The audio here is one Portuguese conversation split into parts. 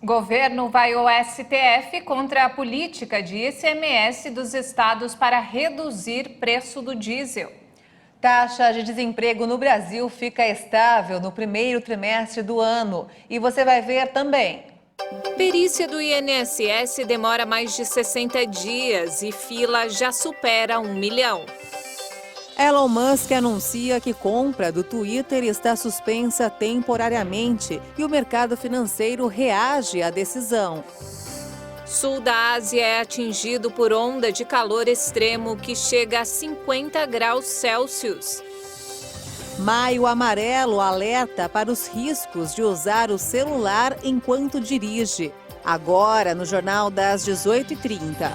Governo vai ao STF contra a política de ICMS dos estados para reduzir preço do diesel. Taxa de desemprego no Brasil fica estável no primeiro trimestre do ano. E você vai ver também. Perícia do INSS demora mais de 60 dias e fila já supera 1 milhão. Elon Musk anuncia que compra do Twitter está suspensa temporariamente e o mercado financeiro reage à decisão. Sul da Ásia é atingido por onda de calor extremo que chega a 50 graus Celsius. Maio Amarelo alerta para os riscos de usar o celular enquanto dirige. Agora no Jornal das 18h30.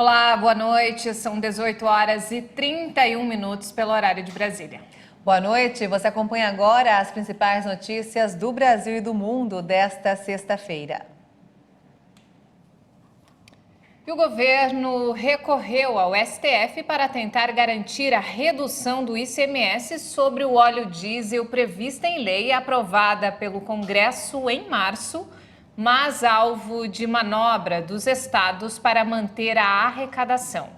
Olá, boa noite. São 18 horas e 31 minutos pelo horário de Brasília. Boa noite. Você acompanha agora as principais notícias do Brasil e do mundo desta sexta-feira. E o governo recorreu ao STF para tentar garantir a redução do ICMS sobre o óleo diesel prevista em lei aprovada pelo Congresso em março, mas alvo de manobra dos estados para manter a arrecadação.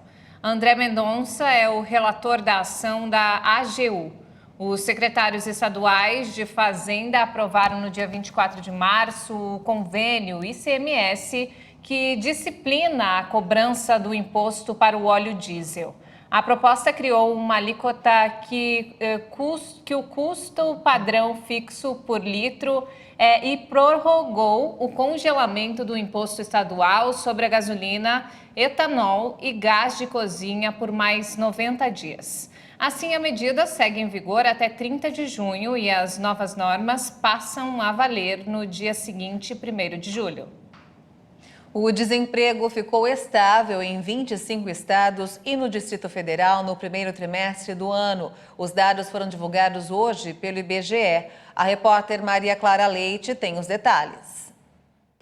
André Mendonça é o relator da ação da AGU. Os secretários estaduais de Fazenda aprovaram no dia 24 de março o convênio ICMS que disciplina a cobrança do imposto para o óleo diesel. A proposta criou uma alíquota que o custo padrão fixo por litro e prorrogou o congelamento do imposto estadual sobre a gasolina, etanol e gás de cozinha por mais 90 dias. Assim, a medida segue em vigor até 30 de junho e as novas normas passam a valer no dia seguinte, 1º de julho. O desemprego ficou estável em 25 estados e no Distrito Federal no primeiro trimestre do ano. Os dados foram divulgados hoje pelo IBGE. A repórter Maria Clara Leite tem os detalhes.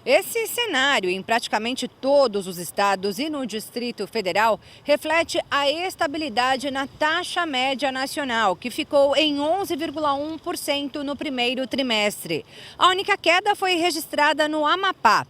Esse cenário em praticamente todos os estados e no Distrito Federal reflete a estabilidade na taxa média nacional, que ficou em 11,1% no primeiro trimestre. A única queda foi registrada no Amapá.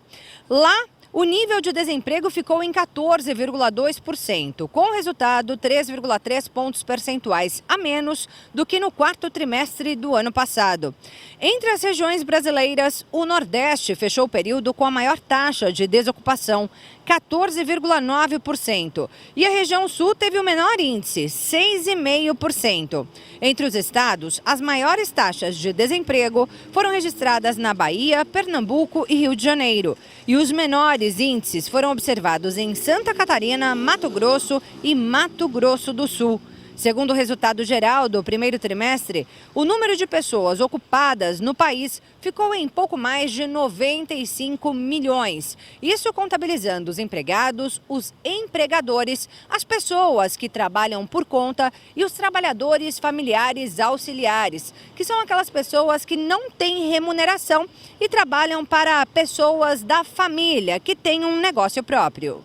Lá, o nível de desemprego ficou em 14,2%, com resultado 3,3 pontos percentuais a menos do que no quarto trimestre do ano passado. Entre as regiões brasileiras, o Nordeste fechou o período com a maior taxa de desocupação, 14,9%, e a região Sul teve o menor índice, 6,5%. Entre os estados, as maiores taxas de desemprego foram registradas na Bahia, Pernambuco e Rio de Janeiro, e os menores índices foram observados em Santa Catarina, Mato Grosso e Mato Grosso do Sul. Segundo o resultado geral do primeiro trimestre, o número de pessoas ocupadas no país ficou em pouco mais de 95 milhões. Isso contabilizando os empregados, os empregadores, as pessoas que trabalham por conta e os trabalhadores familiares auxiliares, que são aquelas pessoas que não têm remuneração e trabalham para pessoas da família que têm um negócio próprio.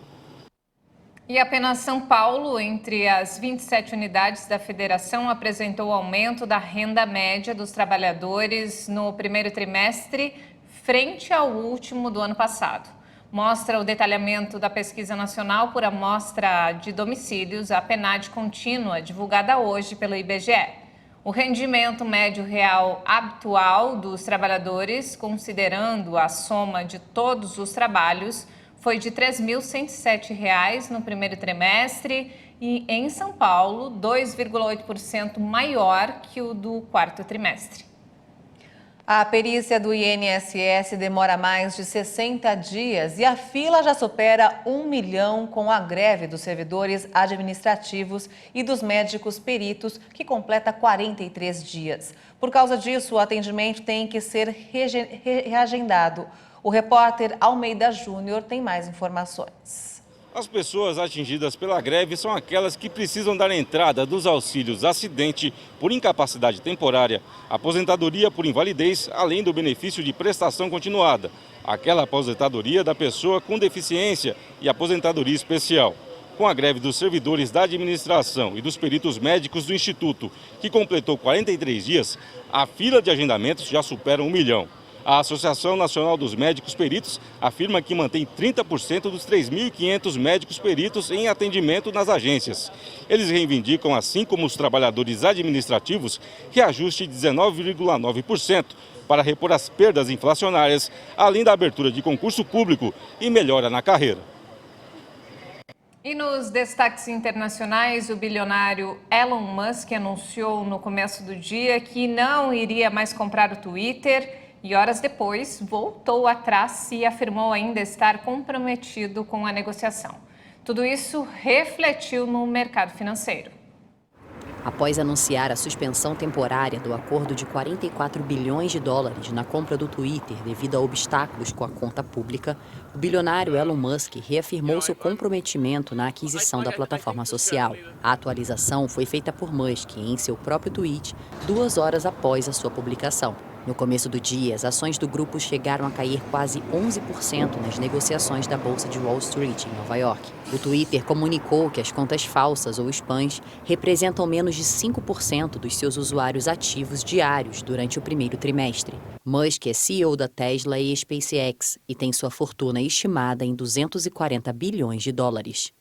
E apenas São Paulo, entre as 27 unidades da federação, apresentou aumento da renda média dos trabalhadores no primeiro trimestre, frente ao último do ano passado. Mostra o detalhamento da pesquisa nacional por amostra de domicílios, a PNAD contínua, divulgada hoje pelo IBGE. O rendimento médio real habitual dos trabalhadores, considerando a soma de todos os trabalhos, foi de R$ 3.107 no primeiro trimestre e, em São Paulo, 2,8% maior que o do quarto trimestre. A perícia do INSS demora mais de 60 dias e a fila já supera 1 milhão com a greve dos servidores administrativos e dos médicos peritos, que completa 43 dias. Por causa disso, o atendimento tem que ser reagendado. O repórter Almeida Júnior tem mais informações. As pessoas atingidas pela greve são aquelas que precisam dar entrada dos auxílios acidente por incapacidade temporária, aposentadoria por invalidez, além do benefício de prestação continuada, aquela aposentadoria da pessoa com deficiência e aposentadoria especial. Com a greve dos servidores da administração e dos peritos médicos do Instituto, que completou 43 dias, a fila de agendamentos já supera 1 milhão. A Associação Nacional dos Médicos Peritos afirma que mantém 30% dos 3.500 médicos peritos em atendimento nas agências. Eles reivindicam, assim como os trabalhadores administrativos, reajuste de 19,9% para repor as perdas inflacionárias, além da abertura de concurso público e melhora na carreira. E nos destaques internacionais, o bilionário Elon Musk anunciou no começo do dia que não iria mais comprar o Twitter e horas depois voltou atrás e afirmou ainda estar comprometido com a negociação. Tudo isso refletiu no mercado financeiro. Após anunciar a suspensão temporária do acordo de 44 bilhões de dólares na compra do Twitter devido a obstáculos com a conta pública, o bilionário Elon Musk reafirmou seu comprometimento na aquisição da plataforma social. A atualização foi feita por Musk em seu próprio tweet 2 horas após a sua publicação. No começo do dia, as ações do grupo chegaram a cair quase 11% nas negociações da Bolsa de Wall Street, em Nova York. O Twitter comunicou que as contas falsas ou spams representam menos de 5% dos seus usuários ativos diários durante o primeiro trimestre. Musk é CEO da Tesla e SpaceX e tem sua fortuna estimada em 240 bilhões de dólares.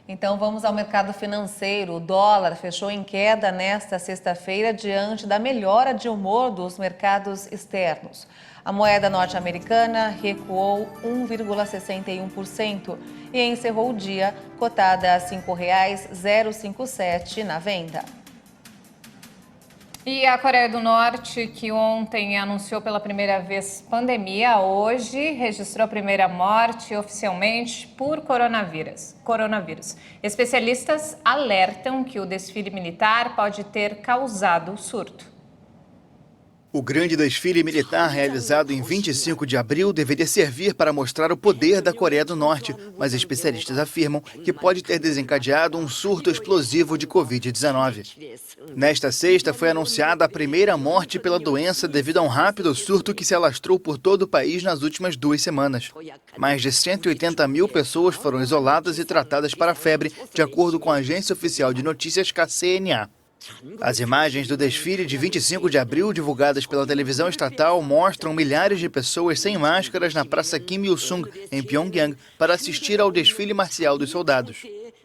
Então vamos ao mercado financeiro. O dólar fechou em queda nesta sexta-feira diante da melhora de humor dos mercados externos. A moeda norte-americana recuou 1,61% e encerrou o dia cotada a R$ 5,057 na venda. E a Coreia do Norte, que ontem anunciou pela primeira vez pandemia, hoje registrou a primeira morte oficialmente por coronavírus. Especialistas alertam que o desfile militar pode ter causado o surto. O grande desfile militar realizado em 25 de abril deveria servir para mostrar o poder da Coreia do Norte, mas especialistas afirmam que pode ter desencadeado um surto explosivo de Covid-19. Nesta sexta foi anunciada a primeira morte pela doença devido a um rápido surto que se alastrou por todo o país nas últimas 2 semanas. Mais de 180 mil pessoas foram isoladas e tratadas para a febre, de acordo com a agência oficial de notícias KCNA. As imagens do desfile de 25 de abril, divulgadas pela televisão estatal, mostram milhares de pessoas sem máscaras na Praça Kim Il-sung, em Pyongyang, para assistir ao desfile marcial dos soldados.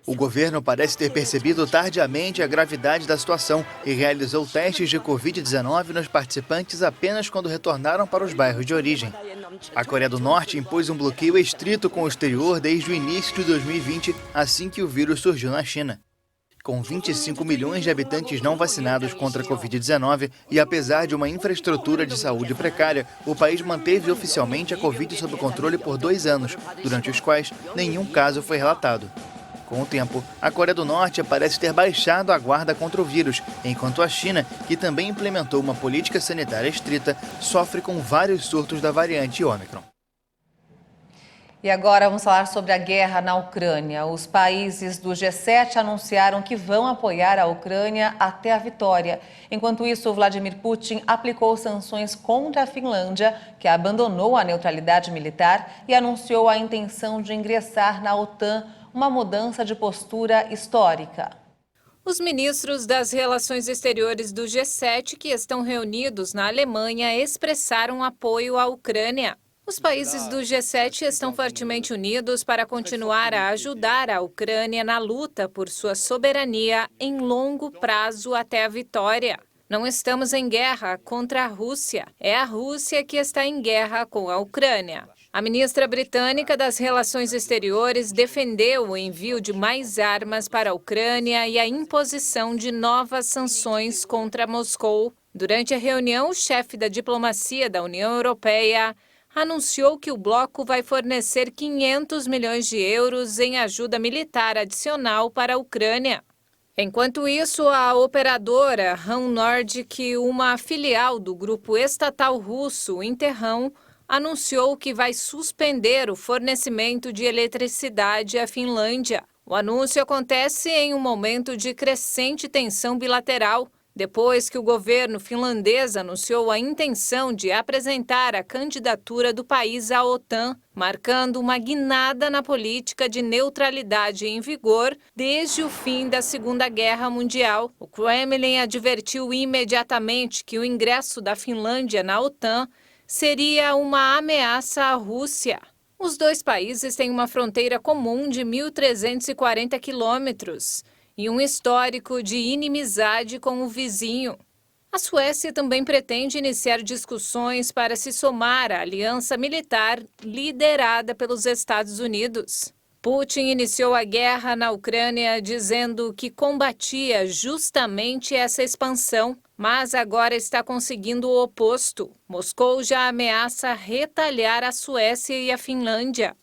O governo parece ter percebido tardiamente a gravidade da situação e realizou testes de Covid-19 nos participantes apenas quando retornaram para os bairros de origem. A Coreia do Norte impôs um bloqueio estrito com o exterior desde o início de 2020, assim que o vírus surgiu na China. Com 25 milhões de habitantes não vacinados contra a Covid-19 e apesar de uma infraestrutura de saúde precária, o país manteve oficialmente a Covid sob controle por 2 anos, durante os quais nenhum caso foi relatado. Com o tempo, a Coreia do Norte parece ter baixado a guarda contra o vírus, enquanto a China, que também implementou uma política sanitária estrita, sofre com vários surtos da variante Ômicron. E agora vamos falar sobre a guerra na Ucrânia. Os países do G7 anunciaram que vão apoiar a Ucrânia até a vitória. Enquanto isso, Vladimir Putin aplicou sanções contra a Finlândia, que abandonou a neutralidade militar e anunciou a intenção de ingressar na OTAN, uma mudança de postura histórica. Os ministros das Relações Exteriores do G7, que estão reunidos na Alemanha, expressaram apoio à Ucrânia. Os países do G7 estão fortemente unidos para continuar a ajudar a Ucrânia na luta por sua soberania em longo prazo até a vitória. Não estamos em guerra contra a Rússia. É a Rússia que está em guerra com a Ucrânia. A ministra britânica das Relações Exteriores defendeu o envio de mais armas para a Ucrânia e a imposição de novas sanções contra Moscou. Durante a reunião, o chefe da diplomacia da União Europeia anunciou que o bloco vai fornecer 500 milhões de euros em ajuda militar adicional para a Ucrânia. Enquanto isso, a operadora RAM Nordic, uma filial do grupo estatal russo Interram, anunciou que vai suspender o fornecimento de eletricidade à Finlândia. O anúncio acontece em um momento de crescente tensão bilateral, depois que o governo finlandês anunciou a intenção de apresentar a candidatura do país à OTAN, marcando uma guinada na política de neutralidade em vigor desde o fim da Segunda Guerra Mundial. O Kremlin advertiu imediatamente que o ingresso da Finlândia na OTAN seria uma ameaça à Rússia. Os dois países têm uma fronteira comum de 1.340 quilômetros e um histórico de inimizade com o vizinho. A Suécia também pretende iniciar discussões para se somar à aliança militar liderada pelos Estados Unidos. Putin iniciou a guerra na Ucrânia dizendo que combatia justamente essa expansão, mas agora está conseguindo o oposto. Moscou já ameaça retalhar a Suécia e a Finlândia.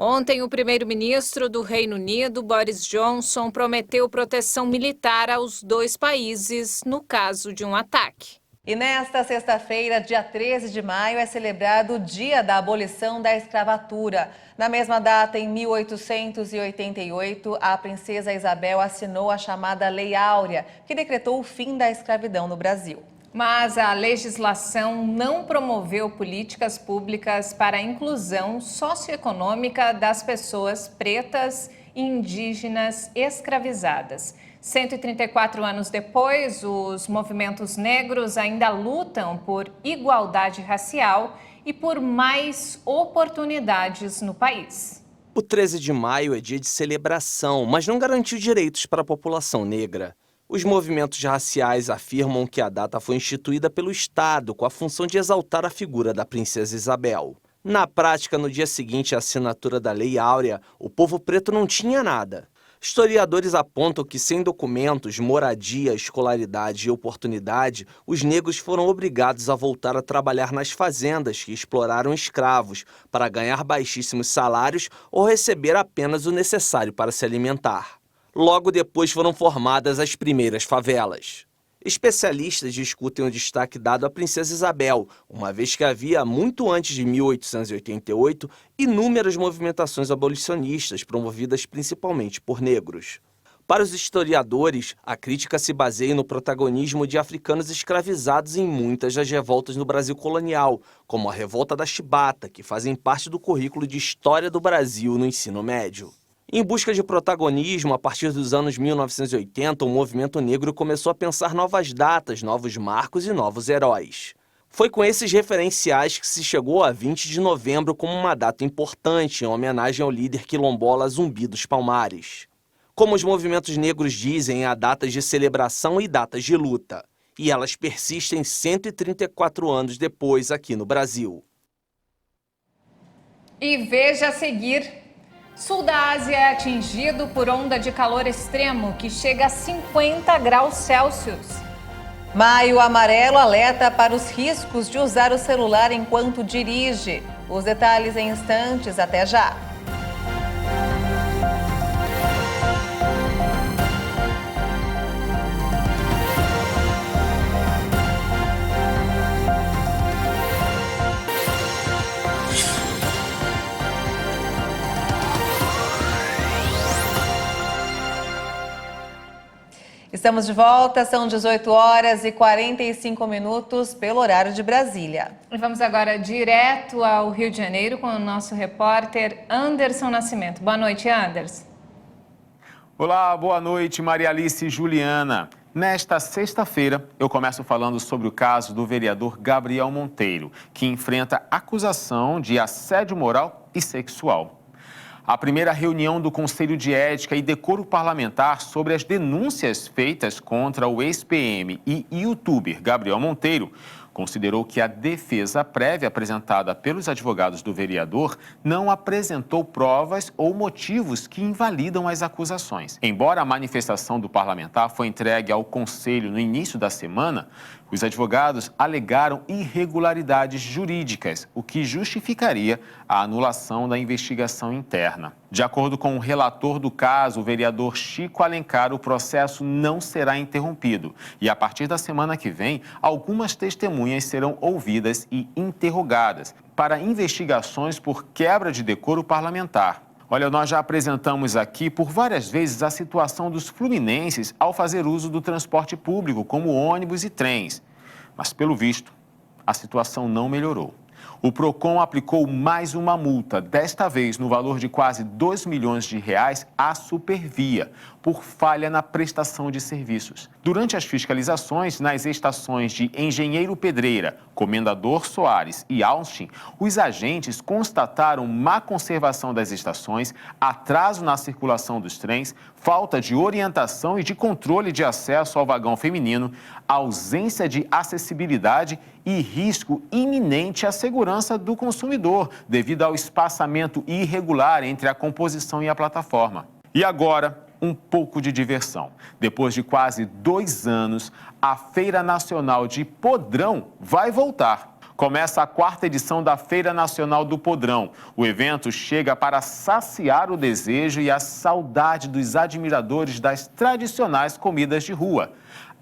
Ontem, o primeiro-ministro do Reino Unido, Boris Johnson, prometeu proteção militar aos dois países no caso de um ataque. E nesta sexta-feira, dia 13 de maio, é celebrado o Dia da Abolição da Escravatura. Na mesma data, em 1888, a princesa Isabel assinou a chamada Lei Áurea, que decretou o fim da escravidão no Brasil. Mas a legislação não promoveu políticas públicas para a inclusão socioeconômica das pessoas pretas e indígenas escravizadas. 134 anos depois, os movimentos negros ainda lutam por igualdade racial e por mais oportunidades no país. O 13 de maio é dia de celebração, mas não garantiu direitos para a população negra. Os movimentos raciais afirmam que a data foi instituída pelo Estado com a função de exaltar a figura da princesa Isabel. Na prática, no dia seguinte à assinatura da Lei Áurea, o povo preto não tinha nada. Historiadores apontam que, sem documentos, moradia, escolaridade e oportunidade, os negros foram obrigados a voltar a trabalhar nas fazendas que exploraram escravos para ganhar baixíssimos salários ou receber apenas o necessário para se alimentar. Logo depois foram formadas as primeiras favelas. Especialistas discutem o destaque dado à princesa Isabel, uma vez que havia, muito antes de 1888, inúmeras movimentações abolicionistas promovidas principalmente por negros. Para os historiadores, a crítica se baseia no protagonismo de africanos escravizados em muitas das revoltas no Brasil colonial, como a Revolta da Chibata, que fazem parte do currículo de História do Brasil no ensino médio. Em busca de protagonismo, a partir dos anos 1980, o movimento negro começou a pensar novas datas, novos marcos e novos heróis. Foi com esses referenciais que se chegou a 20 de novembro como uma data importante, em homenagem ao líder quilombola Zumbi dos Palmares. Como os movimentos negros dizem, há datas de celebração e datas de luta. E elas persistem 134 anos depois aqui no Brasil. E veja a seguir. Sul da Ásia é atingido por onda de calor extremo que chega a 50 graus Celsius. Maio Amarelo alerta para os riscos de usar o celular enquanto dirige. Os detalhes em instantes, até já. Estamos de volta, são 18 horas e 45 minutos pelo horário de Brasília. E vamos agora direto ao Rio de Janeiro com o nosso repórter Anderson Nascimento. Boa noite, Anderson. Olá, boa noite, Maria Alice e Juliana. Nesta sexta-feira, eu começo falando sobre o caso do vereador Gabriel Monteiro, que enfrenta acusação de assédio moral e sexual. A primeira reunião do Conselho de Ética e Decoro Parlamentar sobre as denúncias feitas contra o ex-PM e youtuber Gabriel Monteiro considerou que a defesa prévia apresentada pelos advogados do vereador não apresentou provas ou motivos que invalidam as acusações. Embora a manifestação do parlamentar foi entregue ao Conselho no início da semana, os advogados alegaram irregularidades jurídicas, o que justificaria a anulação da investigação interna. De acordo com o relator do caso, o vereador Chico Alencar, o processo não será interrompido. E a partir da semana que vem, algumas testemunhas serão ouvidas e interrogadas para investigações por quebra de decoro parlamentar. Olha, nós já apresentamos aqui por várias vezes a situação dos fluminenses ao fazer uso do transporte público, como ônibus e trens. Mas, pelo visto, a situação não melhorou. O PROCON aplicou mais uma multa, desta vez no valor de quase R$2 milhões à Supervia, por falha na prestação de serviços. Durante as fiscalizações nas estações de Engenheiro Pedreira, Comendador Soares e Austin, os agentes constataram má conservação das estações, atraso na circulação dos trens, falta de orientação e de controle de acesso ao vagão feminino, ausência de acessibilidade e risco iminente à segurança do consumidor, devido ao espaçamento irregular entre a composição e a plataforma. E agora, um pouco de diversão. Depois de quase 2 anos, a Feira Nacional de Podrão vai voltar. Começa a 4ª edição da Feira Nacional do Podrão. O evento chega para saciar o desejo e a saudade dos admiradores das tradicionais comidas de rua.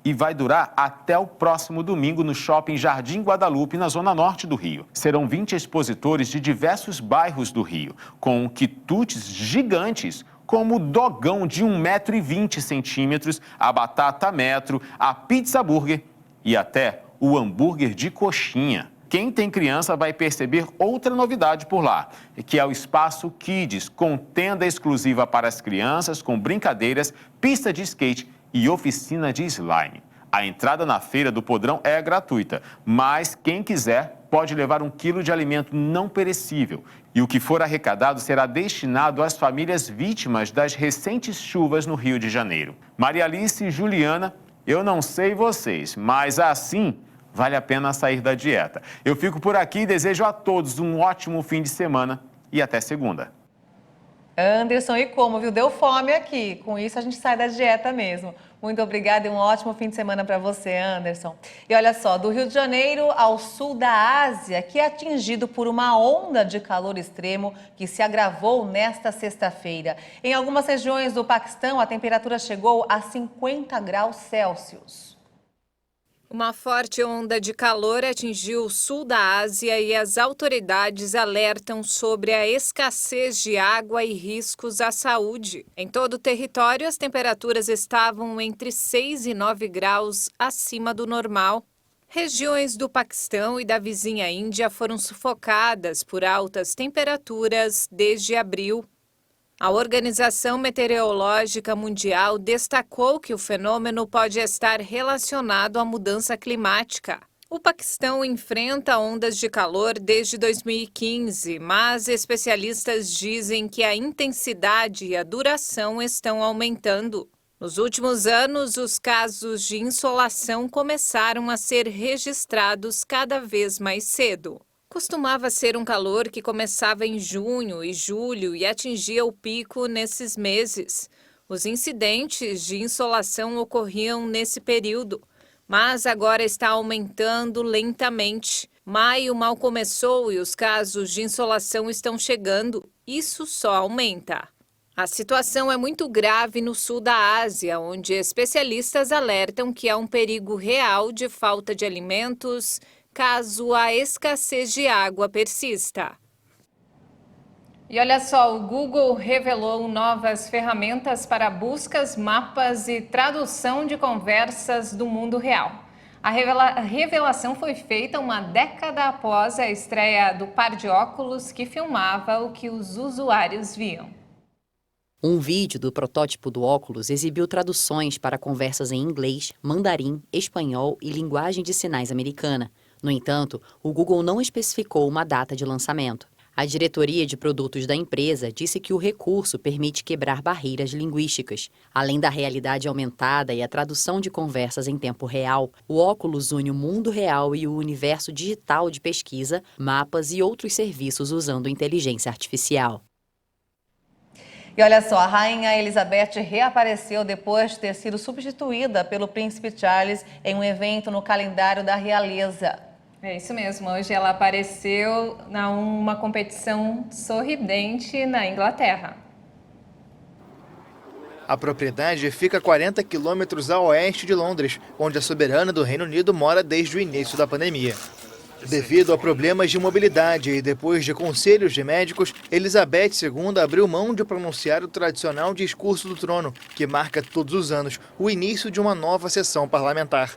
E vai durar até o próximo domingo no Shopping Jardim Guadalupe, na zona norte do Rio. Serão 20 expositores de diversos bairros do Rio, com quitutes gigantes, como o dogão de 1,20 m, a batata metro, a pizza burger e até o hambúrguer de coxinha. Quem tem criança vai perceber outra novidade por lá, que é o Espaço Kids, com tenda exclusiva para as crianças, com brincadeiras, pista de skate e oficina de slime. A entrada na Feira do Podrão é gratuita, mas quem quiser pode levar 1 quilo de alimento não perecível. E o que for arrecadado será destinado às famílias vítimas das recentes chuvas no Rio de Janeiro. Maria Alice e Juliana, eu não sei vocês, mas assim vale a pena sair da dieta. Eu fico por aqui e desejo a todos um ótimo fim de semana e até segunda. Anderson, e como, viu? Deu fome aqui. Com isso, a gente sai da dieta mesmo. Muito obrigada e um ótimo fim de semana para você, Anderson. E olha só, do Rio de Janeiro ao sul da Ásia, que é atingido por uma onda de calor extremo que se agravou nesta sexta-feira. Em algumas regiões do Paquistão, a temperatura chegou a 50 graus Celsius. Uma forte onda de calor atingiu o sul da Ásia e as autoridades alertam sobre a escassez de água e riscos à saúde. Em todo o território, as temperaturas estavam entre 6 e 9 graus acima do normal. Regiões do Paquistão e da vizinha Índia foram sufocadas por altas temperaturas desde abril. A Organização Meteorológica Mundial destacou que o fenômeno pode estar relacionado à mudança climática. O Paquistão enfrenta ondas de calor desde 2015, mas especialistas dizem que a intensidade e a duração estão aumentando. Nos últimos anos, os casos de insolação começaram a ser registrados cada vez mais cedo. Costumava ser um calor que começava em junho e julho e atingia o pico nesses meses. Os incidentes de insolação ocorriam nesse período, mas agora está aumentando lentamente. Maio mal começou e os casos de insolação estão chegando. Isso só aumenta. A situação é muito grave no sul da Ásia, onde especialistas alertam que há um perigo real de falta de alimentos caso a escassez de água persista. E olha só, o Google revelou novas ferramentas para buscas, mapas e tradução de conversas do mundo real. A revelação foi feita uma década após a estreia do par de óculos que filmava o que os usuários viam. Um vídeo do protótipo do óculos exibiu traduções para conversas em inglês, mandarim, espanhol e linguagem de sinais americana. No entanto, o Google não especificou uma data de lançamento. A diretoria de produtos da empresa disse que o recurso permite quebrar barreiras linguísticas. Além da realidade aumentada e a tradução de conversas em tempo real, o óculos une o mundo real e o universo digital de pesquisa, mapas e outros serviços usando inteligência artificial. E olha só, a rainha Elizabeth reapareceu depois de ter sido substituída pelo príncipe Charles em um evento no calendário da realeza. É isso mesmo, hoje ela apareceu numa competição sorridente na Inglaterra. A propriedade fica a 40 quilômetros a oeste de Londres, onde a soberana do Reino Unido mora desde o início da pandemia. Devido a problemas de mobilidade e depois de conselhos de médicos, Elizabeth II abriu mão de pronunciar o tradicional discurso do trono, que marca todos os anos o início de uma nova sessão parlamentar.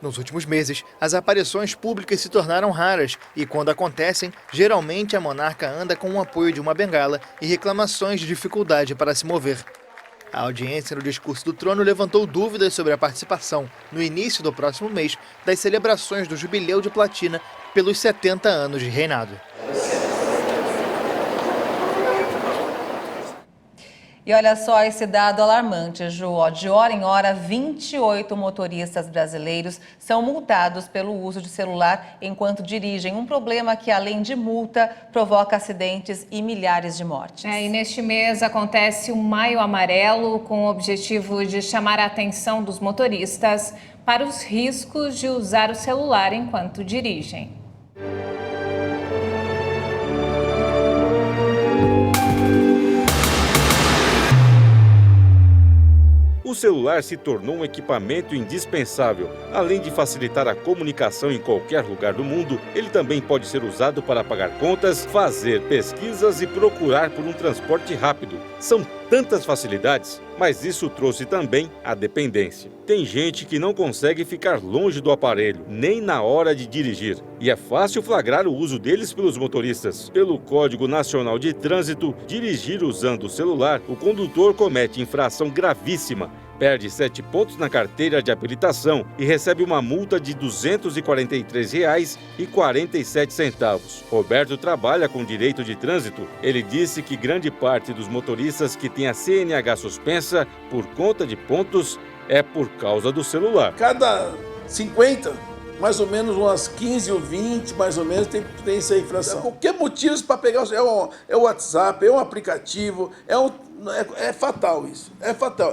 Nos últimos meses, as aparições públicas se tornaram raras e, quando acontecem, geralmente a monarca anda com o apoio de uma bengala e reclamações de dificuldade para se mover. A audiência no discurso do trono levantou dúvidas sobre a participação, no início do próximo mês, das celebrações do Jubileu de Platina pelos 70 anos de reinado. E olha só esse dado alarmante, Ju. De hora em hora, 28 motoristas brasileiros são multados pelo uso de celular enquanto dirigem. Um problema que, além de multa, provoca acidentes e milhares de mortes. E neste mês acontece o Maio Amarelo, com o objetivo de chamar a atenção dos motoristas para os riscos de usar o celular enquanto dirigem. O celular se tornou um equipamento indispensável. Além de facilitar a comunicação em qualquer lugar do mundo, ele também pode ser usado para pagar contas, fazer pesquisas e procurar por um transporte rápido. São tantas facilidades, mas isso trouxe também a dependência. Tem gente que não consegue ficar longe do aparelho, nem na hora de dirigir. E é fácil flagrar o uso deles pelos motoristas. Pelo Código Nacional de Trânsito, dirigir usando o celular, o condutor comete infração gravíssima. Perde 7 pontos na carteira de habilitação e recebe uma multa de R$ 243,47. Roberto trabalha com direito de trânsito. Ele disse que grande parte dos motoristas que têm a CNH suspensa por conta de pontos é por causa do celular. Cada 50, mais ou menos umas 15 ou 20, mais ou menos, tem essa infração. Qualquer motivo para pegar é o WhatsApp, é um aplicativo, é fatal isso. É fatal.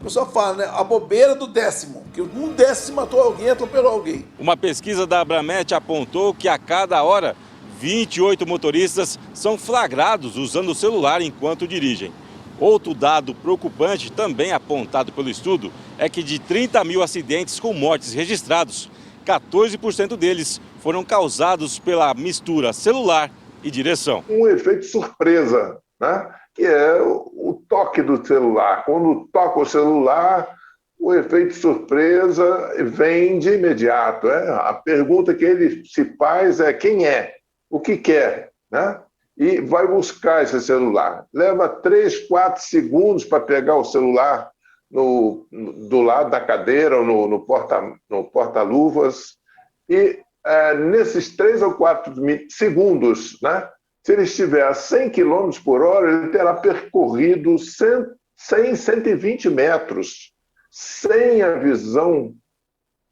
O pessoal fala, né? A bobeira do décimo. Que um décimo matou alguém, atropelou alguém. Uma pesquisa da Abramet apontou que a cada hora, 28 motoristas são flagrados usando o celular enquanto dirigem. Outro dado preocupante, também apontado pelo estudo, é que de 30 mil acidentes com mortes registrados, 14% deles foram causados pela mistura celular e direção. Um efeito surpresa, né? Que é o toque do celular. Quando toca o celular, o efeito surpresa vem de imediato. A pergunta que ele se faz é quem é, o que quer, né? E vai buscar esse celular. Leva 3, 4 segundos para pegar o celular do lado da cadeira ou no porta-luvas. E nesses 3 ou 4 segundos, né? Se ele estiver a 100 km por hora, ele terá percorrido 120 metros, sem a visão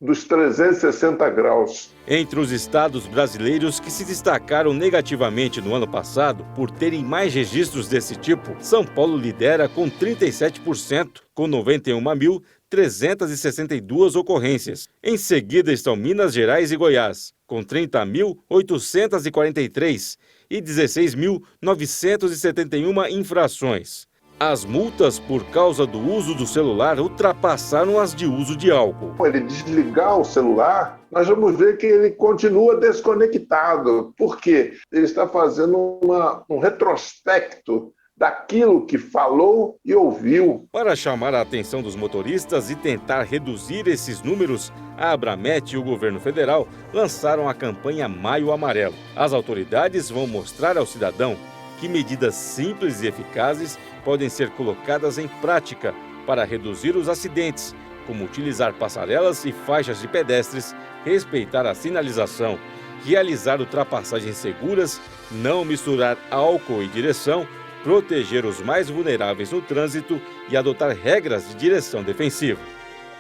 dos 360 graus. Entre os estados brasileiros que se destacaram negativamente no ano passado por terem mais registros desse tipo, São Paulo lidera com 37%, com 91.362 ocorrências. Em seguida estão Minas Gerais e Goiás, com 30.843 e 16.971 infrações. As multas por causa do uso do celular ultrapassaram as de uso de álcool. Ele desligar o celular, nós vamos ver que ele continua desconectado. Por quê? Ele está fazendo um retrospecto daquilo que falou e ouviu. Para chamar a atenção dos motoristas e tentar reduzir esses números, a Abramet e o governo federal lançaram a campanha Maio Amarelo. As autoridades vão mostrar ao cidadão que medidas simples e eficazes podem ser colocadas em prática para reduzir os acidentes, como utilizar passarelas e faixas de pedestres, respeitar a sinalização, realizar ultrapassagens seguras, não misturar álcool e direção, proteger os mais vulneráveis no trânsito e adotar regras de direção defensiva.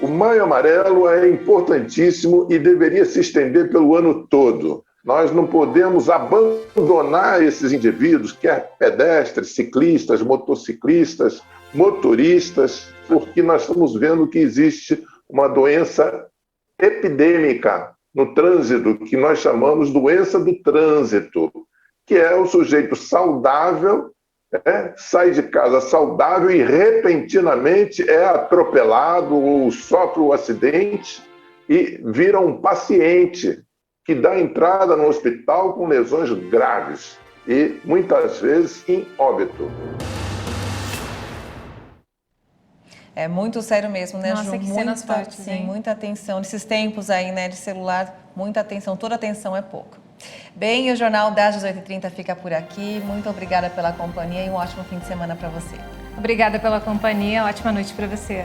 O Maio Amarelo é importantíssimo e deveria se estender pelo ano todo. Nós não podemos abandonar esses indivíduos, quer pedestres, ciclistas, motociclistas, motoristas, porque nós estamos vendo que existe uma doença epidêmica no trânsito, que nós chamamos doença do trânsito, que é o sujeito saudável, sai de casa saudável e repentinamente é atropelado ou sofre um acidente e vira um paciente que dá entrada no hospital com lesões graves e, muitas vezes, em óbito. É muito sério mesmo, né, Nossa, Ju? que cenas fortes, sim, hein? muita atenção. Nesses tempos aí, né, de celular, muita atenção. Toda atenção é pouca. Bem, o Jornal das 18h30 fica por aqui. Muito obrigada pela companhia e um ótimo fim de semana para você. Obrigada pela companhia, ótima noite para você.